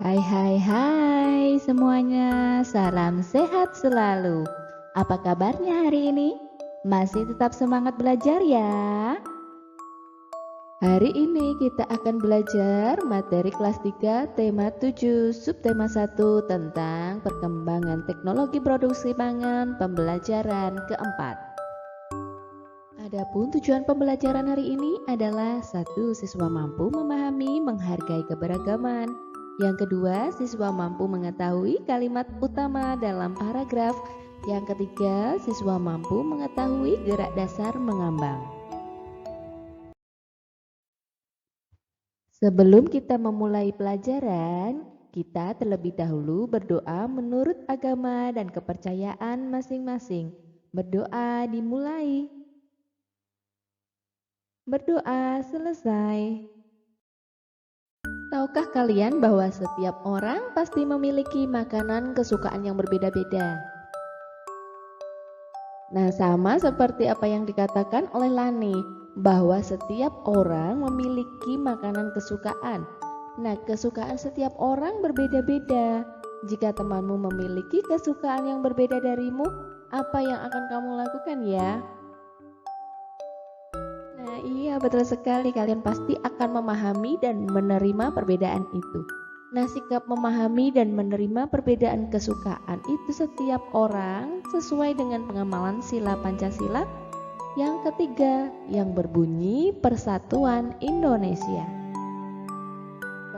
Hai hai hai semuanya, salam sehat selalu. Apa kabarnya hari ini? Masih tetap semangat belajar ya? Hari ini kita akan belajar materi kelas 3 tema 7 subtema 1 tentang perkembangan teknologi produksi pangan pembelajaran keempat. Adapun tujuan pembelajaran hari ini adalah satu, siswa mampu memahami, menghargai keberagaman. Yang kedua, siswa mampu mengetahui kalimat utama dalam paragraf. Yang ketiga, siswa mampu mengetahui gerak dasar mengambang. Sebelum kita memulai pelajaran, kita terlebih dahulu berdoa menurut agama dan kepercayaan masing-masing. Berdoa dimulai. Berdoa selesai. Tahukah kalian bahwa setiap orang pasti memiliki makanan kesukaan yang berbeda-beda? Nah, sama seperti apa yang dikatakan oleh Lani, bahwa setiap orang memiliki makanan kesukaan. Nah, kesukaan setiap orang berbeda-beda. Jika temanmu memiliki kesukaan yang berbeda darimu, apa yang akan kamu lakukan ya? Iya, betul sekali. Kalian pasti akan memahami dan menerima perbedaan itu. Nah, sikap memahami dan menerima perbedaan kesukaan itu setiap orang sesuai dengan pengamalan sila Pancasila yang ketiga yang berbunyi Persatuan Indonesia.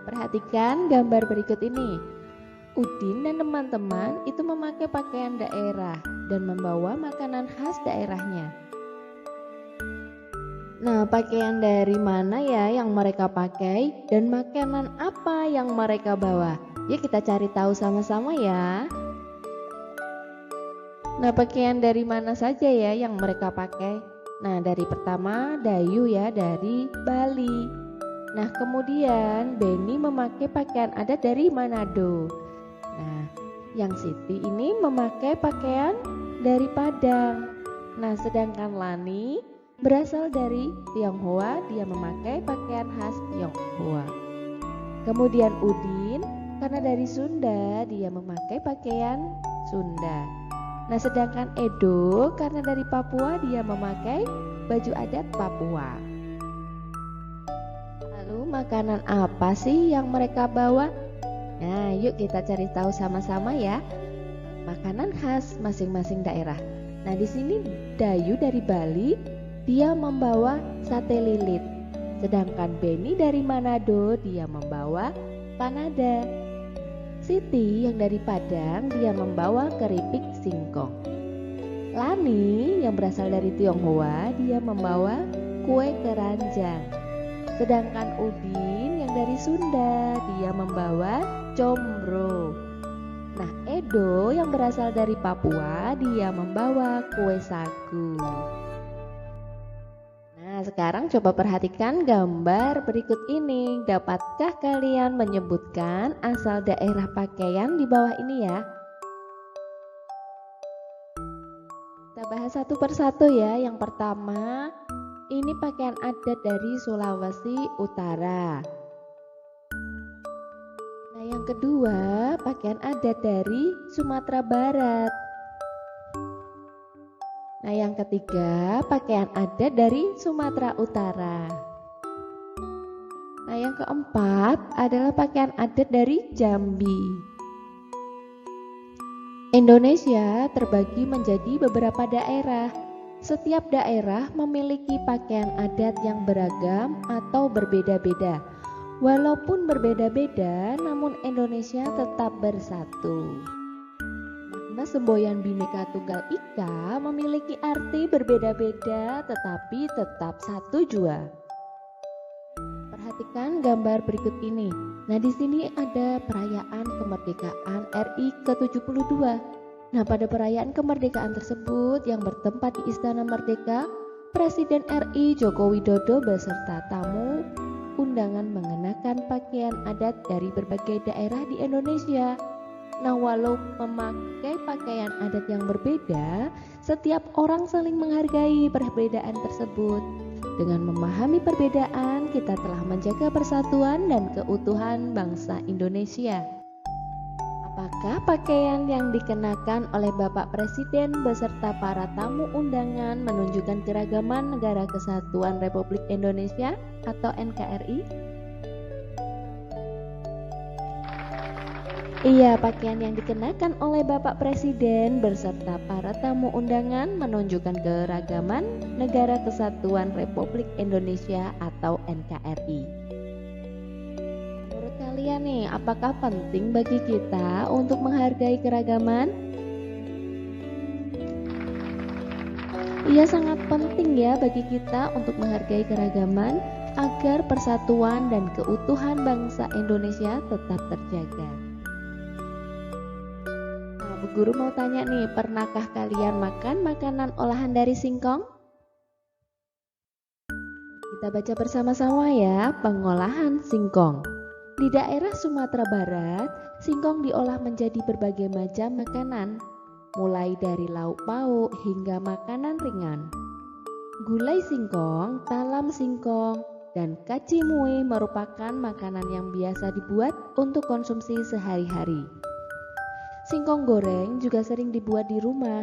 Perhatikan gambar berikut ini. Udin dan teman-teman itu memakai pakaian daerah dan membawa makanan khas daerahnya. Nah, pakaian dari mana ya yang mereka pakai dan makanan apa yang mereka bawa? Yuk kita cari tahu sama-sama ya. Nah, pakaian dari mana saja ya yang mereka pakai? Nah, dari pertama Dayu ya dari Bali. Nah, kemudian Beni memakai pakaian adat dari Manado. Nah, yang Siti ini memakai pakaian dari Padang. Nah, sedangkan Lani berasal dari Tionghoa, dia memakai pakaian khas Tionghoa. Kemudian Udin karena dari Sunda, dia memakai pakaian Sunda. Nah, sedangkan Edo karena dari Papua, dia memakai baju adat Papua. Lalu makanan apa sih yang mereka bawa? Nah, yuk kita cari tahu sama-sama ya. Makanan khas masing-masing daerah. Nah, di sini Dayu dari Bali dia membawa sate lilit, sedangkan Beni dari Manado dia membawa panada. Siti yang dari Padang dia membawa keripik singkong. Lani yang berasal dari Tionghoa dia membawa kue keranjang. Sedangkan Udin yang dari Sunda dia membawa combro. Nah, Edo yang berasal dari Papua dia membawa kue sagu. Nah, sekarang coba perhatikan gambar berikut ini. Dapatkah kalian menyebutkan asal daerah pakaian di bawah ini ya? Kita bahas satu persatu ya. Yang pertama, ini pakaian adat dari Sulawesi Utara. Nah, yang kedua, pakaian adat dari Sumatera Barat. Nah, yang ketiga, pakaian adat dari Sumatera Utara. Nah, yang keempat adalah pakaian adat dari Jambi. Indonesia terbagi menjadi beberapa daerah. Setiap daerah memiliki pakaian adat yang beragam atau berbeda-beda. Walaupun berbeda-beda, namun Indonesia tetap bersatu. Makna semboyan Bhinneka Tunggal Ika memiliki arti berbeda-beda tetapi tetap satu jua. Perhatikan gambar berikut ini. Nah, di sini ada perayaan kemerdekaan RI ke-72. Nah, pada perayaan kemerdekaan tersebut yang bertempat di Istana Merdeka, Presiden RI Joko Widodo beserta tamu undangan mengenakan pakaian adat dari berbagai daerah di Indonesia. Nah, walau memakai pakaian adat yang berbeda, setiap orang saling menghargai perbedaan tersebut. Dengan memahami perbedaan, kita telah menjaga persatuan dan keutuhan bangsa Indonesia. Apakah pakaian yang dikenakan oleh Bapak Presiden beserta para tamu undangan menunjukkan keragaman Negara Kesatuan Republik Indonesia atau NKRI? Iya, pakaian yang dikenakan oleh Bapak Presiden beserta para tamu undangan menunjukkan keragaman Negara Kesatuan Republik Indonesia atau NKRI. Menurut kalian nih, apakah penting bagi kita untuk menghargai keragaman? Iya, sangat penting ya bagi kita untuk menghargai keragaman agar persatuan dan keutuhan bangsa Indonesia tetap terjaga. Bu Guru mau tanya nih, pernahkah kalian makan makanan olahan dari singkong? Kita baca bersama-sama ya, pengolahan singkong. Di daerah Sumatera Barat, singkong diolah menjadi berbagai macam makanan, mulai dari lauk pauk hingga makanan ringan. Gulai singkong, talam singkong, dan kacimui merupakan makanan yang biasa dibuat untuk konsumsi sehari-hari. Singkong goreng juga sering dibuat di rumah.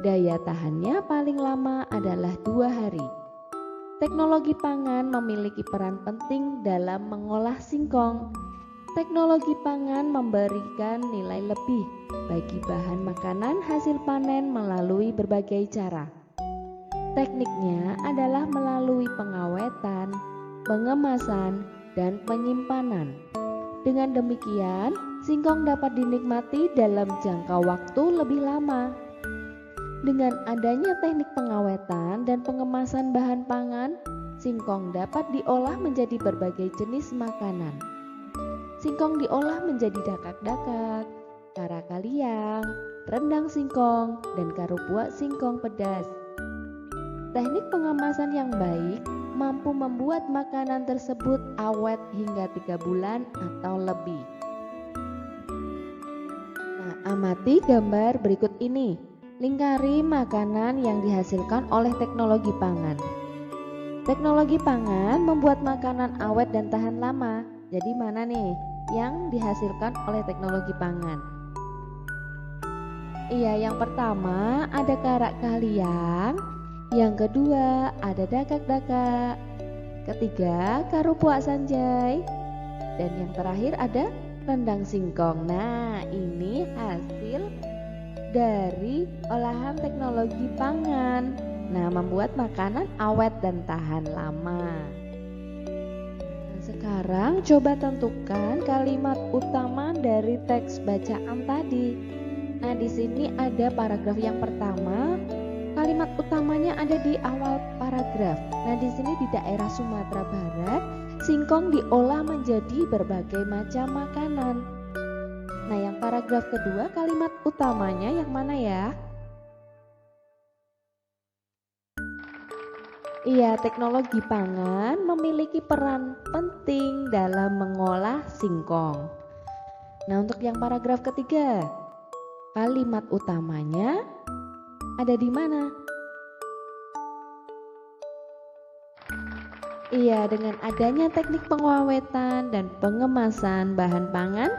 Daya tahannya paling lama adalah 2 hari. Teknologi pangan memiliki peran penting dalam mengolah singkong. Teknologi pangan memberikan nilai lebih bagi bahan makanan hasil panen melalui berbagai cara. Tekniknya adalah melalui pengawetan, pengemasan, dan penyimpanan. Dengan demikian, singkong dapat dinikmati dalam jangka waktu lebih lama. Dengan adanya teknik pengawetan dan pengemasan bahan pangan, singkong dapat diolah menjadi berbagai jenis makanan. Singkong diolah menjadi dakak-dakak, kara kaliang, rendang singkong, dan karubuak singkong pedas. Teknik pengemasan yang baik mampu membuat makanan tersebut awet hingga 3 bulan atau lebih. Nah, amati gambar berikut ini. Lingkari makanan yang dihasilkan oleh teknologi pangan. Teknologi pangan membuat makanan awet dan tahan lama. Jadi mana nih yang dihasilkan oleh teknologi pangan? Iya, yang pertama ada karak kaliang, yang kedua ada dakak-dakak, ketiga karupuak sanjay, dan yang terakhir ada rendang singkong. Nah, ini hasil dari olahan teknologi pangan. Nah, membuat makanan awet dan tahan lama. Nah, sekarang coba tentukan kalimat utama dari teks bacaan tadi. Nah, di sini ada paragraf yang pertama. Kalimat utamanya ada di awal paragraf. Nah, di sini di daerah Sumatera Barat, singkong diolah menjadi berbagai macam makanan. Nah, yang paragraf kedua, kalimat utamanya yang mana ya? Iya, teknologi pangan memiliki peran penting dalam mengolah singkong. Nah, untuk yang paragraf ketiga, kalimat utamanya ada di mana? Iya, dengan adanya teknik pengawetan dan pengemasan bahan pangan,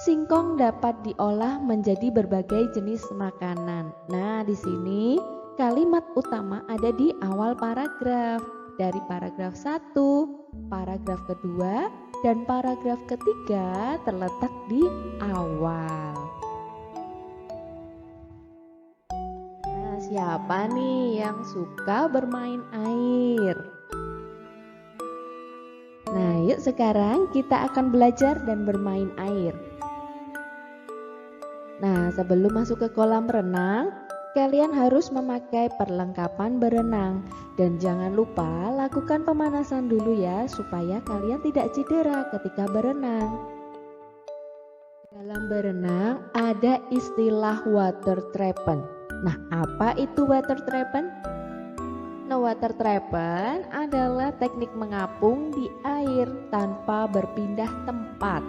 singkong dapat diolah menjadi berbagai jenis makanan. Nah, di sini kalimat utama ada di awal paragraf. Dari paragraf 1, paragraf kedua, dan paragraf ketiga terletak di awal. Siapa nih yang suka bermain air? Nah, yuk sekarang kita akan belajar dan bermain air. Nah, sebelum masuk ke kolam renang, kalian harus memakai perlengkapan berenang. Dan jangan lupa lakukan pemanasan dulu ya, supaya kalian tidak cedera ketika berenang. Dalam berenang ada istilah water treatment. Nah, apa itu water treatment? Nah, water treatment adalah teknik mengapung di air tanpa berpindah tempat.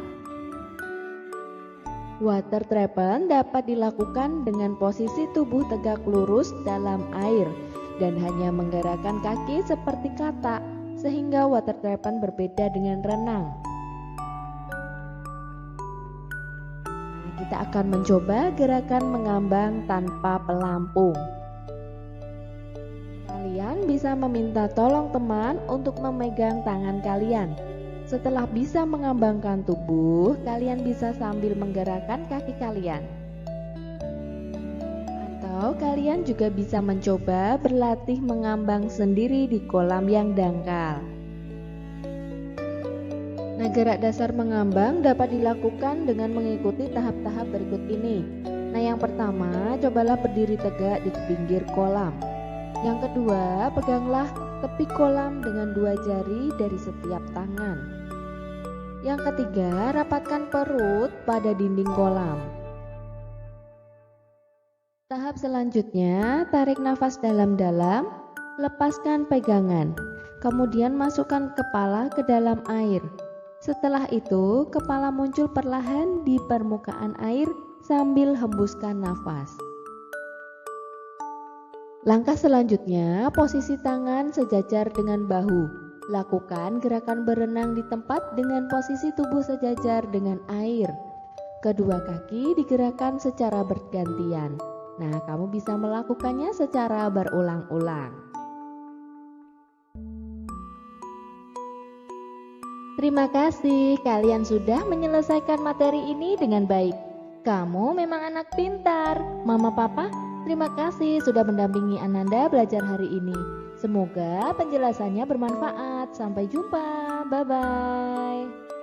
Water treatment dapat dilakukan dengan posisi tubuh tegak lurus dalam air dan hanya menggerakkan kaki seperti kata, sehingga water terapan berbeda dengan renang. Nah, kita akan mencoba gerakan mengambang tanpa pelampung. Kalian bisa meminta tolong teman untuk memegang tangan kalian. Setelah bisa mengambangkan tubuh, kalian bisa sambil menggerakkan kaki kalian. Atau kalian juga bisa mencoba berlatih mengambang sendiri di kolam yang dangkal. Nah, gerak dasar mengambang dapat dilakukan dengan mengikuti tahap-tahap berikut ini. Nah, yang pertama, cobalah berdiri tegak di pinggir kolam. Yang kedua, peganglah tepi kolam dengan 2 jari dari setiap tangan. Yang ketiga, rapatkan perut pada dinding kolam. Tahap selanjutnya, tarik nafas dalam-dalam, lepaskan pegangan, kemudian masukkan kepala ke dalam air. Setelah itu, kepala muncul perlahan di permukaan air sambil hembuskan nafas. Langkah selanjutnya, posisi tangan sejajar dengan bahu. Lakukan gerakan berenang di tempat dengan posisi tubuh sejajar dengan air. Kedua kaki digerakkan secara bergantian. Nah, kamu bisa melakukannya secara berulang-ulang. Terima kasih, kalian sudah menyelesaikan materi ini dengan baik. Kamu memang anak pintar. Mama, Papa, terima kasih sudah mendampingi Ananda belajar hari ini. Semoga penjelasannya bermanfaat. Sampai jumpa. Bye-bye.